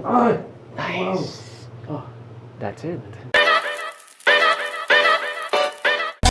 Ay! Nice. Oh, That's it.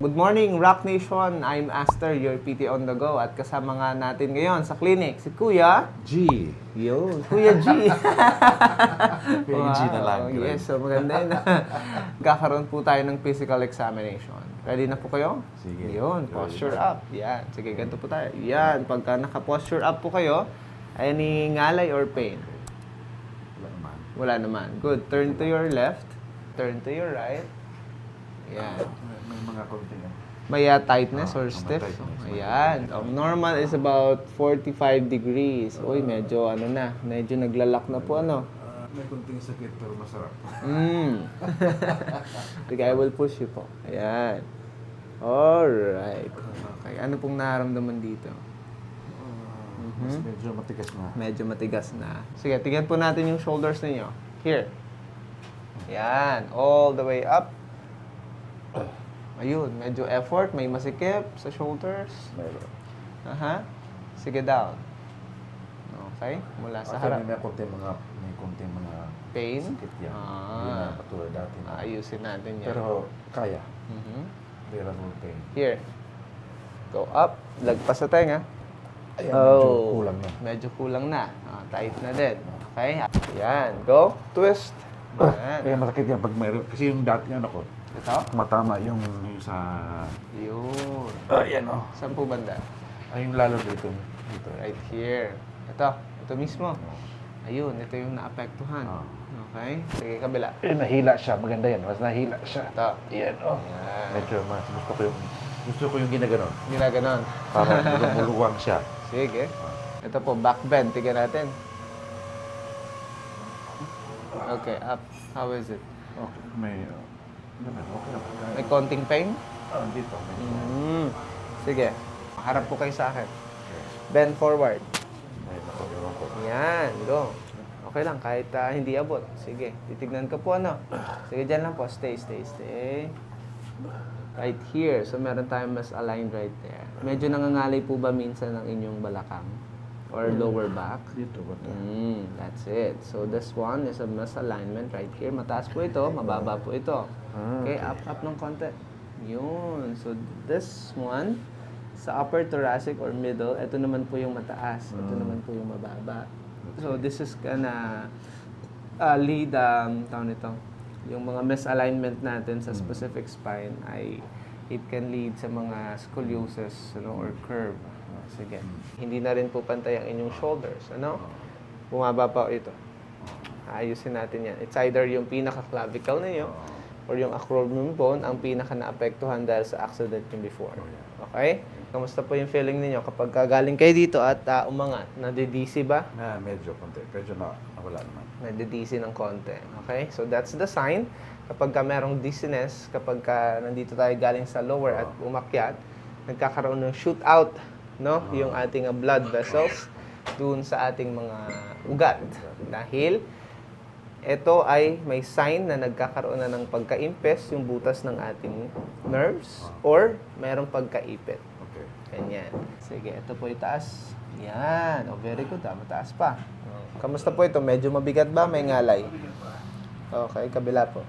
Good morning, Rock Nation! I'm Aster, your PT on the go. At kasama nga natin ngayon sa clinic, si Kuya. G. Yun, Kuya G. Kuya G na lang. Yes, so maganda yun. Kakaroon po tayo ng physical examination. Ready na po kayo? Sige. Yun, posture up. Yan, sige, ganito po tayo. Yan, pagka naka-posture up po kayo, any ngalay or pain? Wala naman. Wala naman. Good. Turn to your left. Turn to your right. Yan. May mga konting May tightness or stiff. tightness. Ayan. Normal is about 45 degrees. Uy, medyo ano na. Medyo naglalak na po ano. may konting sakit pero masarap. Sige, I will push you po. Ayan. Alright. Okay. Ano pong nararamdaman dito? Mas medyo matigas na. Medyo matigas na. Sige, tingnan po natin yung shoulders ninyo. Here. Ayan. All the way up. Ayun. Medyo effort. May masikip sa shoulders. Meron. Aha. Sige, down. Okay? Mula sa harap. May konting mga Pain? sakit yan. Hindi na katulad dati. Ayusin natin yan. Pero kaya. Mhm. Bearable pain. Here. Go up. Lagpas sa tenga. Ayan, medyo kulang na. Medyo kulang na. Tight na din. Okay? Yan. Go. Twist. Yan. Kaya masakit yan pag mayroon. Kasi yung dati ano ko, Ito. matama yung sa... Yun. Ayan o. Saan po banda? Ay, yung lalo dito. Dito. Right here. Ito. Ito mismo. Ayun. Ito yung naapektuhan. Ah. Okay? Sige, kabila. Eh, nahila siya. Maganda yan. Mas nahila siya. Ito. Yan o. Yan. Medyo mas gusto ko yung ginaganon. Ginaganon. Para lumuluwang siya. Sige. Ito po, back bend. Tignan natin. Okay, up. How is it? Okay. Okay na. May konting pain? Dito. Sige. Harap po kayo sa akin. Bend forward. May nakuliwan ko. Yan, go. Okay lang, kahit hindi abot. Sige, titignan ko po ano. Sige, dyan lang po. Stay. Right here. So, meron tayong mas aligned right there. Medyo nangangalay po ba minsan ng inyong balakang? Or lower back? Dito ba? That's it. So, this one is a misalignment right here. Mataas po ito, mababa po ito. Okay, up ng konti. Yun. So, this one, sa upper thoracic or middle, ito naman po yung mataas. Ito naman po yung mababa. So, this is gonna lead, tawag nito, yung mga misalignment natin sa specific spine ay it can lead sa mga scoliosis, or curve. Sige. Hindi na rin po pantay ang inyong shoulders. Bumaba pa ito. Ayusin natin yan. It's either yung pinaka-clavicle ninyo or yung acromion bone ang pinaka-naapektuhan dahil sa accident yung before. Okay? Kamusta po yung feeling ninyo kapag galing kayo dito at umangat? Nadidisi ba? Medyo konti. Medyo nawala naman. Nadidisi ng konti. Okay? So that's the sign. Kapag merong dizziness, kapag nandito tayo galing sa lower at umakyat, nagkakaroon ng shoot out, yung ating blood vessels dun sa ating mga ugat. Dahil ito ay may sign na nagkakaroon na ng pagkaimpes yung butas ng ating nerves or merong pagkaipit. Okay. Ganyan. Sige, ito po itaas. Yan. Very good. Mataas pa. Kamusta po ito? Medyo mabigat ba? May ngalay? Okay, kabila po.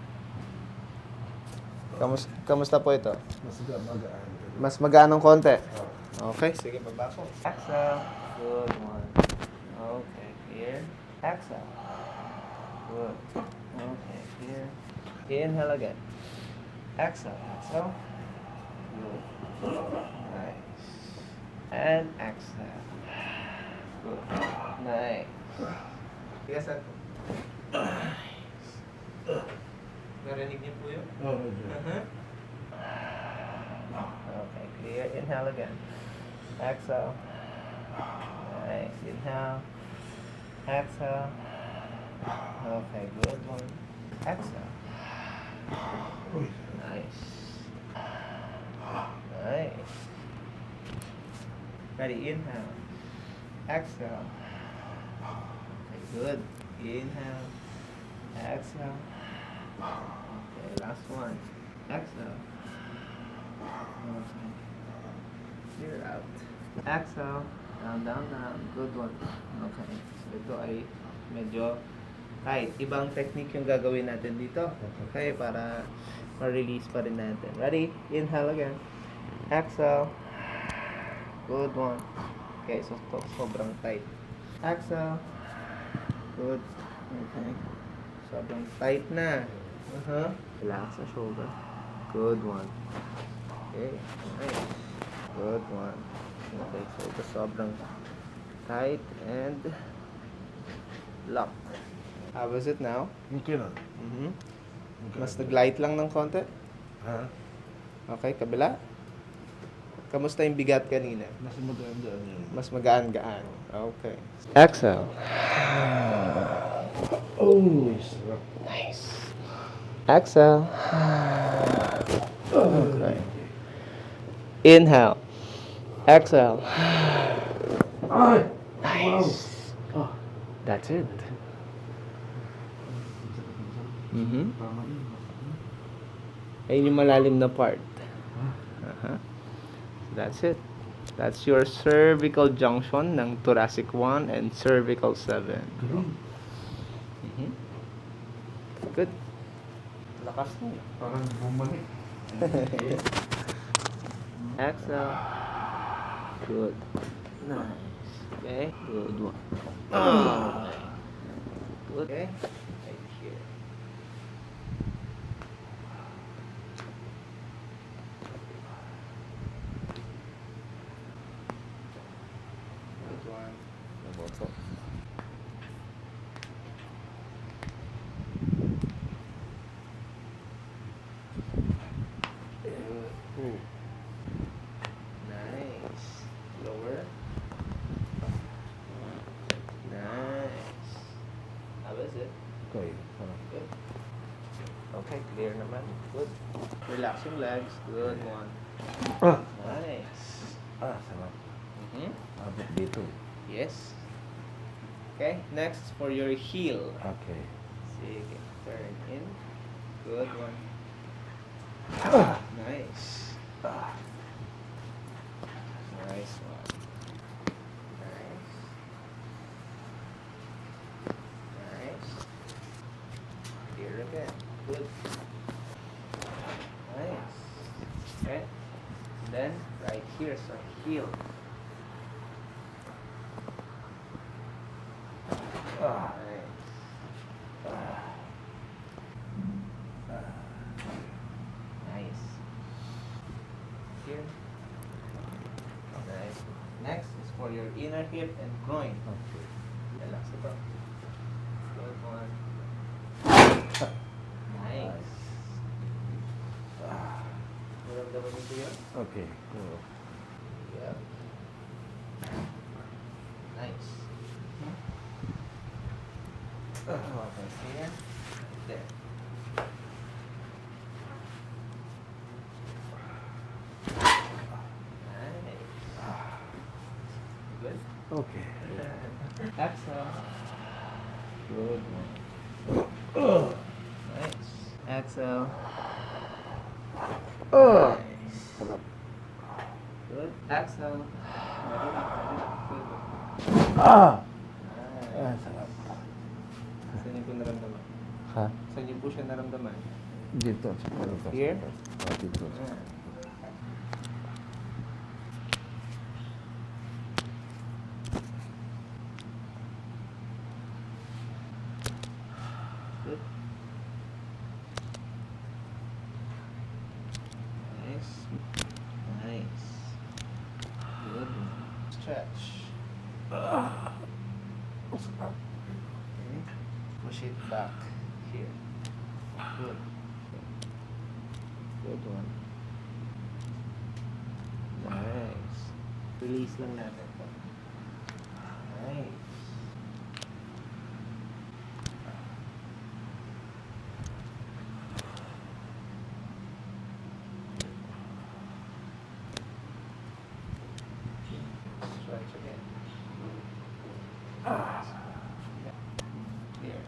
Kamusta po ito? Mas maganong konti. Okay, sige, baba po. Exhale. Good one. Okay, here. Exhale. Good. Okay, here. Inhale again. Exhale. Good. Nice. And exhale. Good. Nice. Yes, sir. Narinig niyo po yun? Okay, clear. Inhale again. Exhale. Nice. Inhale. Exhale. Okay, good one. Exhale. Nice. Nice. Ready, inhale. Exhale. Okay, good. Inhale. Exhale. Okay, last one. Exhale. Okay. Clear out. Exhale. Down. Good one. Okay. So ito ay medyo Right, ibang technique yung gagawin natin dito. Okay, para ma-release pa rin natin. Ready? Inhale again. Exhale. Good one. Okay, so sobrang tight. Exhale. Good. Okay. Sobrang tight na. Relax sa shoulder. Good one. Okay, nice. Good one. Okay, so ito sobrang tight and lock. How is it now? Okay na. Mhm. Mas nag-light lang ng konti. Ha? Okay, kabila. Kamusta yung bigat kanina? Nasa magaan-gaan yun. Mas magaan-gaan. Okay. Exhale. Oh, sarap. Nice. Exhale. Okay. Inhale. Exhale. Ay! Nice. Oh, that's it. Mhm. Tama yun. Ayun yung malalim na part. That's it. That's your cervical junction ng thoracic 1 and cervical 7. Galing. Mhm. Good. Lakas mo. Parang bumalik. Exhale. Good. Nice. Okay. Good one. Okay. Good. Okay. Right here. Good one. Naboto. Nice. Lower. Nice. How is it? Okay. Sarap. Good. Okay, clear naman. Good. Relax yung legs. Good one. Ah! Nice. Ah, sarap. Mhm. Abot dito. Yes. Okay, next for your heel. Okay. Sige, turn in. Good one. Nice. Nice one. Nice. Nice. Here again. Good. Nice. Okay. Then right here, so heel. Ah. Nice. Nice. Here. Nice. Next is for your inner hip and groin. Okay. Relax ito. Good one. Nice. Maramdaman nito yun? Okay. Cool. Yeah. Nice. Okay, here. There. Nice. Good. Okay. Exhale. Good one. Nice. Exhale. Nice. Good. Exhale. Good. Ah! Ah, Nice. sarap. Saan niyo po naramdaman? Ha? Saan niyo po siya naramdaman? Dito. Dito. Here? Ah, dito. Good. Nice. Nice. Good. Stretch. Okay. Push it back here. Good. Good one. Nice. Release lang natin ito. Nice. Stretch again. Clear.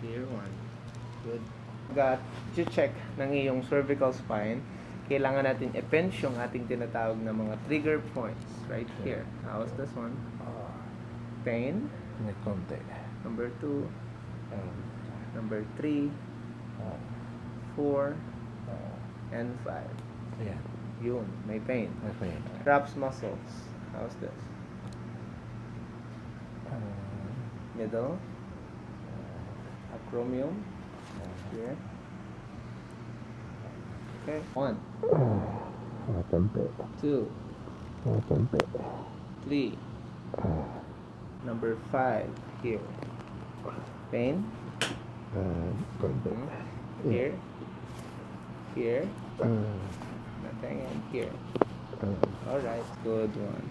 Clear one. Good. Check ng iyong cervical spine, kailangan natin i-pinch yung ating tinatawag na mga trigger points right here. How's this one? Pain? May konti. Number 2. Number 3. 4. And 5. Ayan. Yun, may pain. Okay. Traps muscles. How's this? Middle. Acromion. Here. Okay. 1, 2, 3. Number 5 here. Pain. Here. Here. Nothing. And here. Alright. Good one.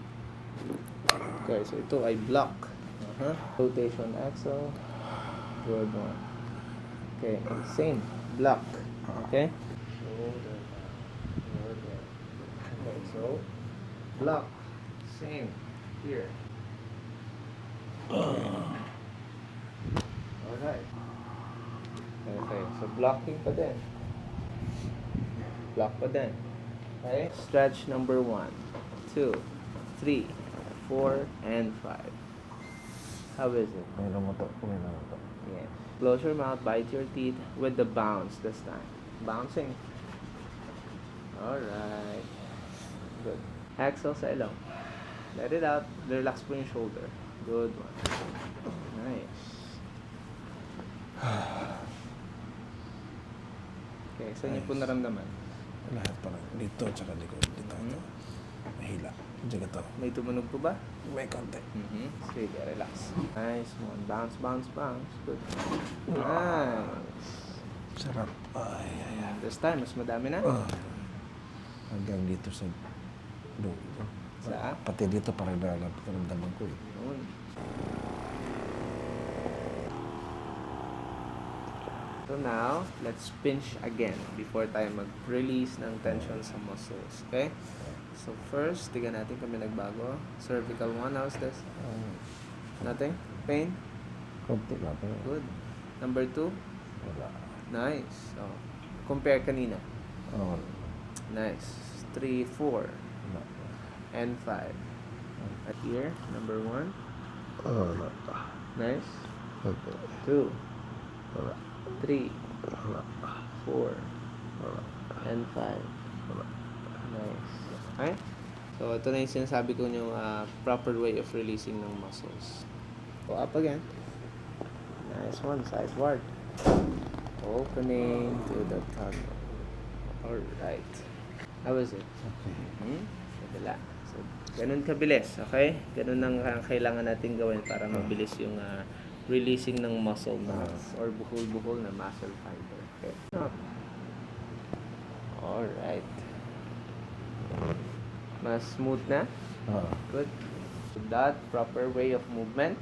Okay, so ito ay block. Rotation axle. Good one. Okay, same. Block. Okay? Shoulder. Shoulder. Okay, so block. Same. Here. Alright. Okay, so blocking pa din. Block pa din. Okay? Stretch number 1, 2, 3, 4, and 5. How is it? Mayroon mo to. Mayroon mo to. Yeah. Close your mouth, bite your teeth with the bounce this time. Bouncing. Alright. Good. Exhale sa ilong. Let it out. Relax po yung shoulder. Good one. Nice. Okay, saan niyo po naramdaman? Lahat parang dito, tsaka likod. Dito. Mahila. Diyan to. May tumunog po ba? May konti. Sige, relax. Nice one. Bounce, bounce, bounce. Good. Nice. Sarap. Ay, ay, ay. This time, mas madami na. Hanggang dito sa loob. Sa? Pati dito parang naramdaman ko eh. Yun. So now, let's pinch again before tayo mag-release ng tension sa muscles. Okay? So first, tignan natin kami nagbago. Cervical 1, how's this? Nothing? Pain? Konti lang. Good. Number 2? Wala. Nice. Oh. Compare kanina. Oh, Nice. 3, 4, wala. and 5. At here, number 1. Wala. Nice. Okay. 2, Wala. 3, Wala. 4, Wala. and 5. Wala. Nice. Okay? So, ito na yung sinasabi ko yung proper way of releasing ng muscles. Go up again. Nice one. Sideward. Opening to the tunnel. Alright. How is it? Okay. Madala. So, ganun kabilis. Okay? Ganun ang kailangan natin gawin para mabilis yung releasing ng muscle mass or buhol-buhol na muscle fiber. Okay? Alright. Mas smooth na. Good. So that proper way of movement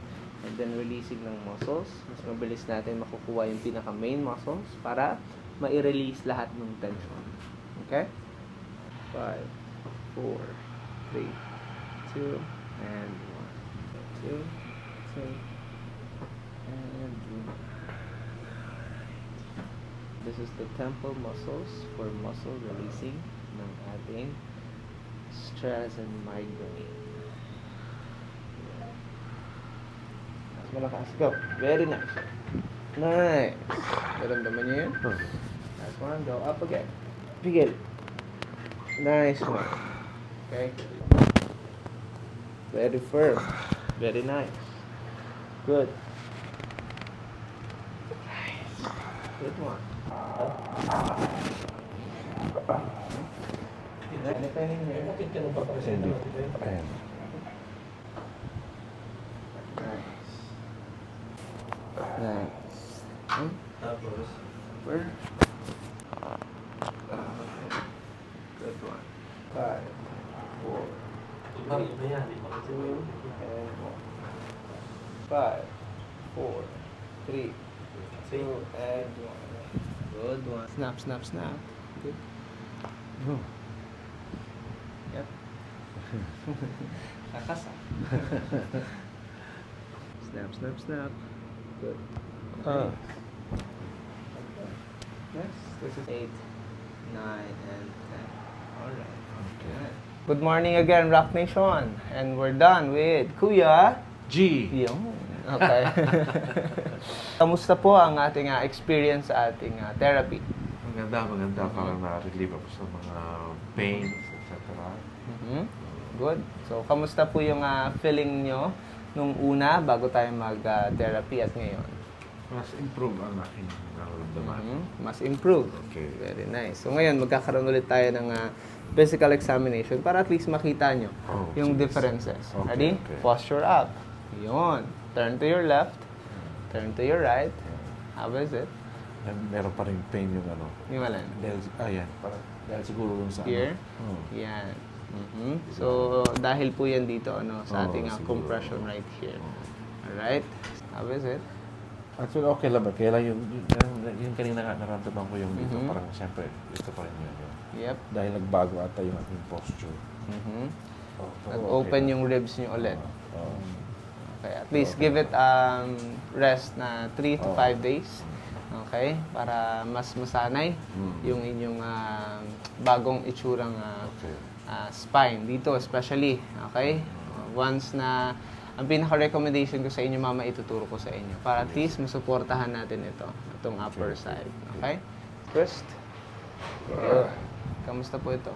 and then releasing ng muscles, mas mabilis natin makukuha yung pinaka main muscles para ma-release lahat ng tension. Okay? 5, 4, 3, 2, and 1. 2, 3, and 1. This is the temple muscles for muscle releasing ng ating stress and migraine. Mas malakas. Go. Very nice. Nice. Naramdaman niyo yun? Last one. Go up again. Pigil. Nice one. Okay. Very firm. Very nice. Good. Nice. Good one. Anything in here? Ayan. Nice. Nice. Where? Good one. 5, 4, 3, 2, and 1. 5, 4, 3, 2, and 1. Good one. Snap, snap, snap. Good. Yep. Kakasa. Snap, snap, snap. Good. Next, this is 8, 9, and 10. Alright. Okay. Good morning again, Rock Nation. And we're done with Kuya G. Yun. Okay. Kamusta po ang ating experience sa ating therapy? Maganda. Parang na-relieve ako sa mga pains, etc. Mhm. Good. So, kamusta po yung feeling nyo nung una bago tayo mag-therapy at ngayon? Mas improve ang aking nararamdaman. Mas improved. Okay. Very nice. So, ngayon, magkakaroon ulit tayo ng physical examination para at least makita nyo Oh, yung sige. differences. Okay, Ready? okay. Posture up. Yun. Turn to your left. Turn to your right. How is it? Meron pa rin pain yung ano. Yung alin? Yan. Parang dahil siguro dun sa Here? ano. Yan. So, dahil po yan dito sa Oo, ating siguro. compression right here. Alright? How is it? Actually, okay lang ba? Kaya lang yung kanina nga naramdaman ko yung dito. Parang siyempre, ito pa rin yun. Yep. Dahil nagbago ata yung aking posture. Nag-open yung ribs nyo ulit. Oo. Okay, at least give it rest na 3 to 5 days. Okay? Para mas masanay yung inyong bagong itsurang Okay. spine. Dito especially. Okay? Once na ang pinaka-recommendation ko sa inyo, mama, ituturo ko sa inyo. Para at least masuportahan natin itong upper side. Okay? First. Kamusta po ito?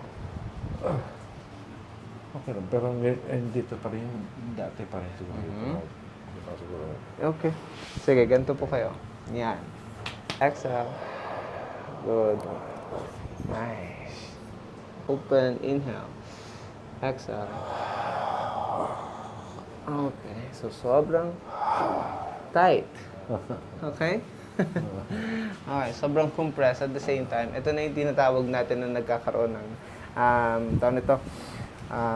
Okay lang. Pero dito pa rin, dati pa rin siguro. Hindi pa siguro. Okay. Sige, ganito po kayo. Yan. Exhale. Good. Nice. Open. Inhale. Exhale. Okay. So, sobrang tight. Okay? Okay. Sobrang compressed at the same time. Ito na yung tinatawag natin na nagkakaroon ng tawag nito,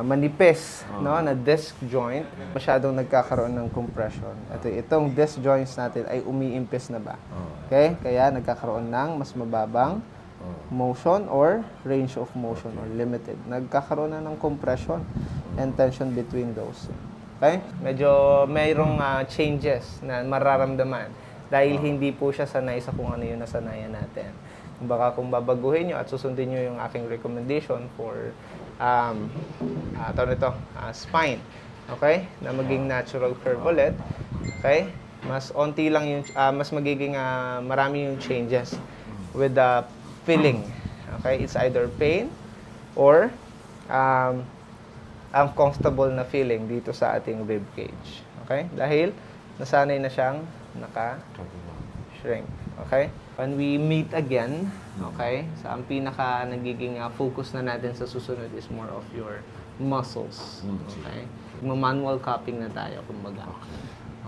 manipis, no, na disc joint, masyadong nagkakaroon ng compression. Itong disc joints natin ay umiimpis na ba? Okay? Kaya nagkakaroon ng mas mababang motion or range of motion or limited. Nagkakaroon na ng compression and tension between those. Okay? Medyo mayroong changes na mararamdaman dahil hindi po siya sanay sa kung ano yung nasanayan natin. Baka kung babaguhin nyo at susundin nyo yung aking recommendation for spine. Okay? Na maging natural curve ulit. Okay? Mas onti lang yung, mas magiging marami yung changes with the feeling. Okay? It's either pain or uncomfortable na feeling dito sa ating rib cage. Okay? Dahil nasanay na siyang naka-shrink. Okay? When we meet again, okay, sa ang pinaka nagiging focus na natin sa susunod is more of your muscles. Okay? Manual cupping na tayo, kumbaga.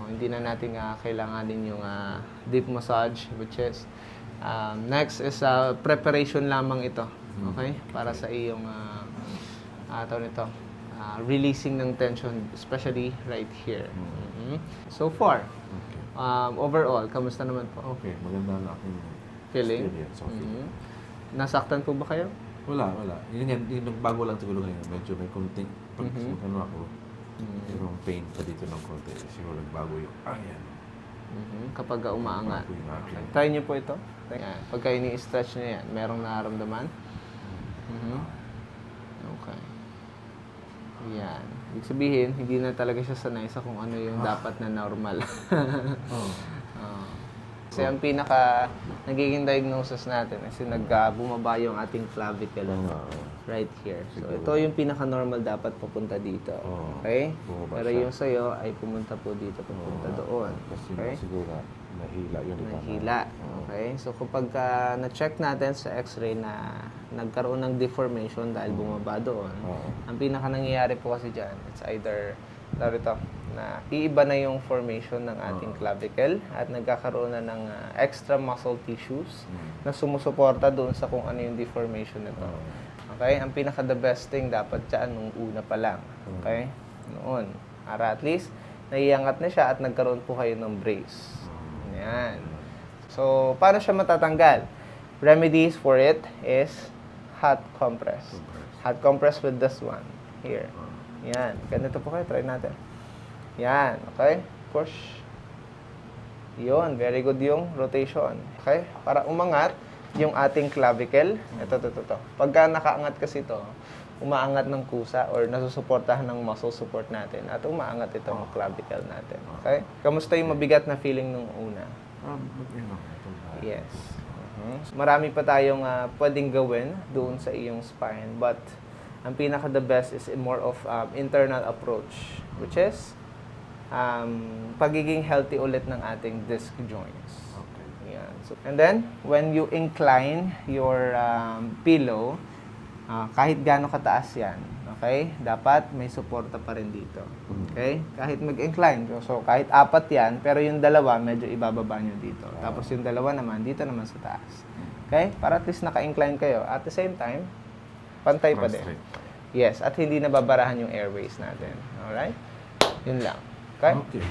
Hindi na natin kailanganin yung deep massage, which is next is preparation lamang ito. Okay? Para sa iyong releasing ng tension, especially right here. So far, overall, kamusta naman po? Okay, maganda ang aking Feeling? experience. Okay. Nasaktan po ba kayo? Wala. Yung bago lang siguro ngayon. Medyo may konting, pag ako, yung pain pa dito ng konti. Siguro nagbago yung, yan. Kapag umaangat. Bago yung aking. Try niyo po ito. Yan. Pagka ini-stretch niyo yan, merong nararamdaman? Okay. Yan. Ibig sabihin, hindi na talaga siya sanay sa kung ano yung dapat na normal. Kasi ang pinaka nagiging diagnosis natin kasi bumaba yung ating clavicle right here. So, ito yung pinaka-normal dapat papunta dito. Okay? Bumaba Pero siya. yung sa'yo ay pumunta po dito, papunta doon. Kasi Okay? siguro nahila yun. Nahila. Okay? So, kapag na-check natin sa x-ray na nagkaroon ng deformation dahil bumaba doon, ang pinaka nangyayari po kasi dyan, it's either na iiba na yung formation ng ating clavicle at nagkakaroon na ng extra muscle tissues na sumusuporta doon sa kung ano yung deformation nito. Okay? Ang pinaka the best thing dapat dyan nung una pa lang. Okay? Noon. Para at least naiangat na siya at nagkaroon po kayo ng brace. Yan. So, paano siya matatanggal? Remedies for it is hot compress. Hot compress with this one. Here. Yan. Ganito po kayo. Try natin. Yan. Okay? Push. Yun. Very good yung rotation. Okay? Para umangat yung ating clavicle. Ito. Pagka nakaangat kasi ito, umaangat ng kusa or nasusuportahan ng muscle support natin at umaangat itong clavicle natin. Okay? Kamusta yung mabigat na feeling nung una? Yes. Marami pa tayong pwedeng gawin doon sa iyong spine, but ang pinaka the best is more of internal approach, which is pagiging healthy ulit ng ating disc joints. Yan. So, and then, when you incline your pillow, kahit gaano kataas yan, okay? Dapat may suporta pa rin dito. Okay? Kahit mag-incline. So, kahit 4 yan, pero yung dalawa, medyo ibababa nyo dito. Tapos yung dalawa naman, dito naman sa taas. Okay? Para at least naka-incline kayo. At the same time, pantay pa din. Yes, at hindi nababarahan yung airways natin. Alright? Yun lang. Okay? Okay.